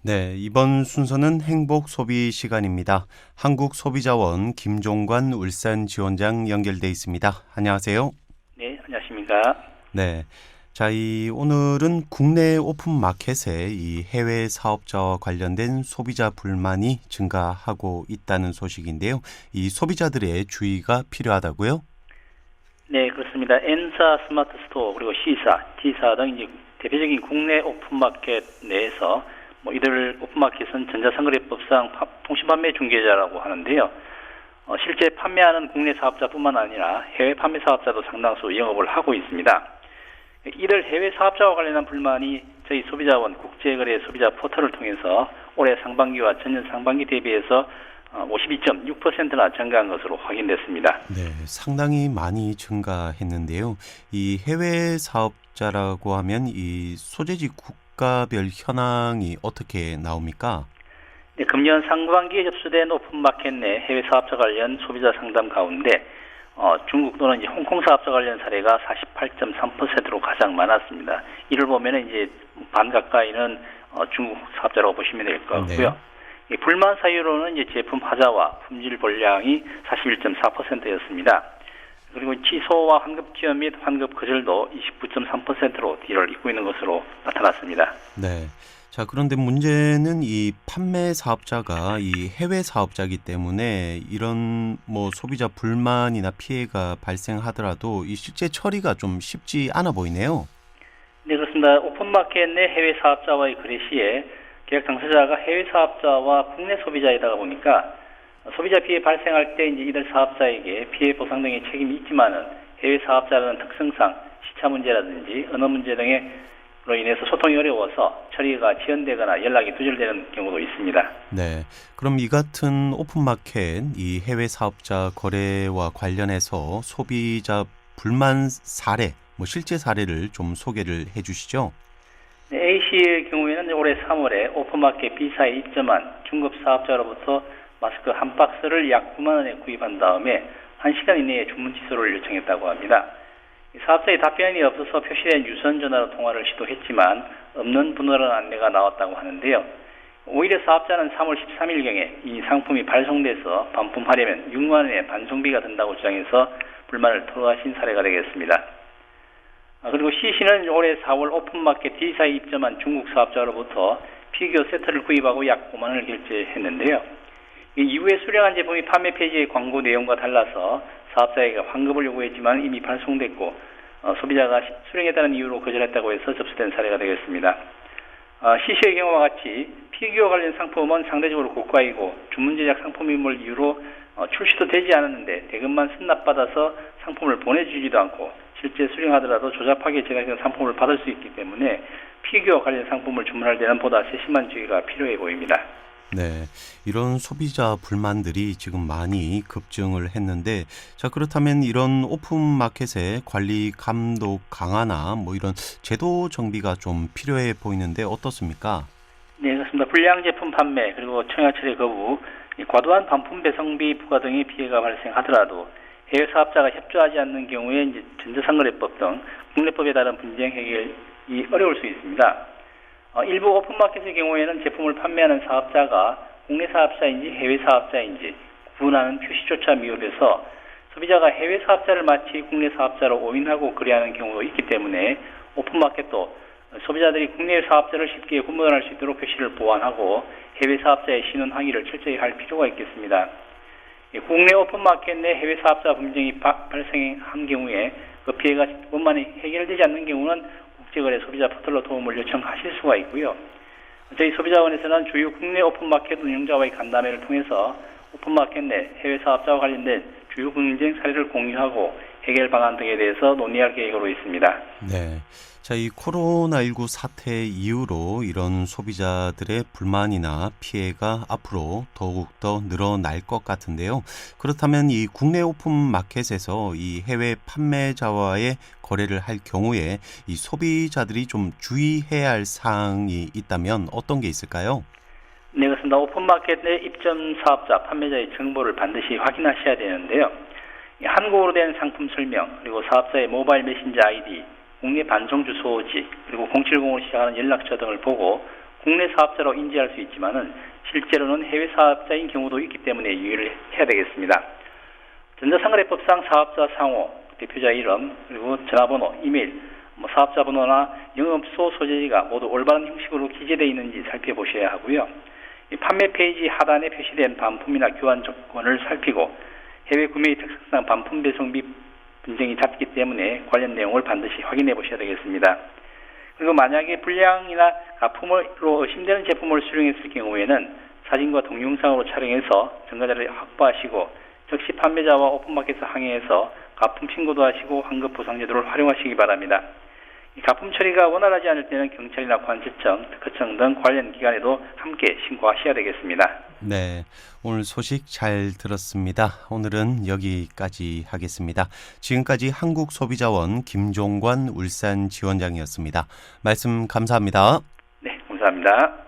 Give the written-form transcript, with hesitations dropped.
네, 이번 순서는 행복 소비 시간입니다. 한국소비자원 김종관 울산 지원장 연결돼 있습니다. 안녕하세요. 네, 안녕하십니까. 네. 자, 오늘은 국내 오픈 마켓에 이 해외 사업자와 관련된 소비자 불만이 증가하고 있다는 소식인데요. 이 소비자들의 주의가 필요하다고요? 네, 그렇습니다. N사 스마트 스토어 그리고 C사, D사 등 이제 대표적인 국내 오픈마켓 내에서 이들 오픈마켓은 전자상거래법상 통신판매 중개자라고 하는데요. 실제 판매하는 국내 사업자뿐만 아니라 해외 판매 사업자도 상당수 영업을 하고 있습니다. 이들 해외 사업자와 관련한 불만이 저희 소비자원 국제거래 소비자 포털을 통해서 올해 상반기와 전년 상반기 대비해서 52.6%나 증가한 것으로 확인됐습니다. 네, 상당히 많이 증가했는데요. 이 해외 사업자라고 하면 이 소재지 국가별 현황이 어떻게 나옵니까? 네, 금년 상반기에 접수된 오픈마켓 내 해외 사업자 관련 소비자 상담 가운데 중국 또는 이제 홍콩 사업자 관련 사례가 48.3%로 가장 많았습니다. 이를 보면 이제 반 가까이는 중국 사업자라고 보시면 될 것 같고요. 네. 불만 사유로는 이제 제품 하자와 품질 본량이 41.4%였습니다. 그리고 취소와 환급 지연 및 환급 거절도 29.3%로 뒤를 잇고 있는 것으로 나타났습니다. 네. 자, 그런데 문제는 이 판매 사업자가 이 해외 사업자이기 때문에 이런 소비자 불만이나 피해가 발생하더라도 이 실제 처리가 좀 쉽지 않아 보이네요. 네, 그렇습니다. 오픈마켓 내 해외 사업자와의 거래 시에 계약 당사자가 해외 사업자와 국내 소비자이다 보니까 소비자 피해 발생할 때 이제 이들 사업자에게 피해 보상 등의 책임이 있지만은 해외 사업자라는 특성상 시차 문제라든지 언어 문제 등으로 인해서 소통이 어려워서 처리가 지연되거나 연락이 두절되는 경우도 있습니다. 네. 그럼 이 같은 오픈마켓 이 해외 사업자 거래와 관련해서 소비자 불만 사례, 실제 사례를 좀 소개를 해 주시죠. 네, A씨의 경우에는 올해 3월에 오픈마켓 B사에 입점한 중급 사업자로부터 마스크 한 박스를 약 9만 원에 구입한 다음에 1시간 이내에 주문 취소를 요청했다고 합니다. 사업자의 답변이 없어서 표시된 유선 전화로 통화를 시도했지만 없는 번호라는 안내가 나왔다고 하는데요. 오히려 사업자는 3월 13일경에 이 상품이 발송돼서 반품하려면 6만 원의 반송비가 든다고 주장해서 불만을 토로하신 사례가 되겠습니다. 그리고 C씨는 올해 4월 오픈마켓 D사에 입점한 중국 사업자로부터 피규어 세트를 구입하고 약 5만 원을 결제했는데요. 이후에 수령한 제품이 판매 페이지의 광고 내용과 달라서 사업자에게 환급을 요구했지만 이미 발송됐고 소비자가 수령했다는 이유로 거절했다고 해서 접수된 사례가 되겠습니다. C씨의 경우와 같이 피규어 관련 상품은 상대적으로 고가이고 주문 제작 상품임을 이유로 출시도 되지 않았는데 대금만 수납받아서 상품을 보내주지도 않고 실제 수령하더라도 조잡하게 제작된 상품을 받을 수 있기 때문에 피규어 관련 상품을 주문할 때는 보다 세심한 주의가 필요해 보입니다. 네, 이런 소비자 불만들이 지금 많이 급증을 했는데, 자, 그렇다면 이런 오픈마켓의 관리 감독 강화나 이런 제도 정비가 좀 필요해 보이는데 어떻습니까? 네, 그렇습니다. 불량 제품 판매 그리고 청약 처리 거부, 과도한 반품 배송비 부과 등의 피해가 발생하더라도 해외 사업자가 협조하지 않는 경우에 이제 전자상거래법 등 국내법에 따른 분쟁 해결이 어려울 수 있습니다. 일부 오픈마켓의 경우에는 제품을 판매하는 사업자가 국내 사업자인지 해외 사업자인지 구분하는 표시조차 미흡해서 소비자가 해외 사업자를 마치 국내 사업자로 오인하고 거래하는 경우도 있기 때문에 오픈마켓도 소비자들이 국내 사업자를 쉽게 구분할 수 있도록 표시를 보완하고 해외 사업자의 신원 확인을 철저히 할 필요가 있겠습니다. 국내 오픈마켓 내 해외 사업자 분쟁이 발생한 경우에 그 피해가 원만히 해결되지 않는 경우는 국제거래 소비자 포털로 도움을 요청하실 수가 있고요. 저희 소비자원에서는 주요 국내 오픈마켓 운영자와의 간담회를 통해서 오픈마켓 내 해외 사업자와 관련된 주요 분쟁 사례를 공유하고 해결 방안 등에 대해서 논의할 계획으로 있습니다. 네. 자, 이 코로나19 사태 이후로 이런 소비자들의 불만이나 피해가 앞으로 더욱더 늘어날 것 같은데요. 그렇다면 이 국내 오픈 마켓에서 이 해외 판매자와의 거래를 할 경우에 이 소비자들이 좀 주의해야 할 사항이 있다면 어떤 게 있을까요? 네, 그렇습니다. 오픈마켓 내 입점 사업자, 판매자의 정보를 반드시 확인하셔야 되는데요. 한국어로 된 상품 설명, 그리고 사업자의 모바일 메신저 아이디, 국내 반송 주소지, 그리고 070으로 시작하는 연락처 등을 보고 국내 사업자로 인지할 수 있지만은 실제로는 해외 사업자인 경우도 있기 때문에 유의를 해야 되겠습니다. 전자상거래법상 사업자 상호, 대표자 이름, 그리고 전화번호, 이메일, 사업자 번호나 영업소 소재지가 모두 올바른 형식으로 기재되어 있는지 살펴보셔야 하고요. 이 판매 페이지 하단에 표시된 반품이나 교환 조건을 살피고 해외 구매의 특성상 반품 배송 및 분쟁이 잦기 때문에 관련 내용을 반드시 확인해 보셔야 되겠습니다. 그리고 만약에 불량이나 가품으로 의심되는 제품을 수령했을 경우에는 사진과 동영상으로 촬영해서 증거자료를 확보하시고 즉시 판매자와 오픈마켓에 항의해서 가품 신고도 하시고 환급 보상 제도를 활용하시기 바랍니다. 이 가품 처리가 원활하지 않을 때는 경찰이나 관세청, 특허청 등 관련 기관에도 함께 신고하셔야 되겠습니다. 네, 오늘 소식 잘 들었습니다. 오늘은 여기까지 하겠습니다. 지금까지 한국소비자원 김종관 울산 지원장이었습니다. 말씀 감사합니다. 네, 감사합니다.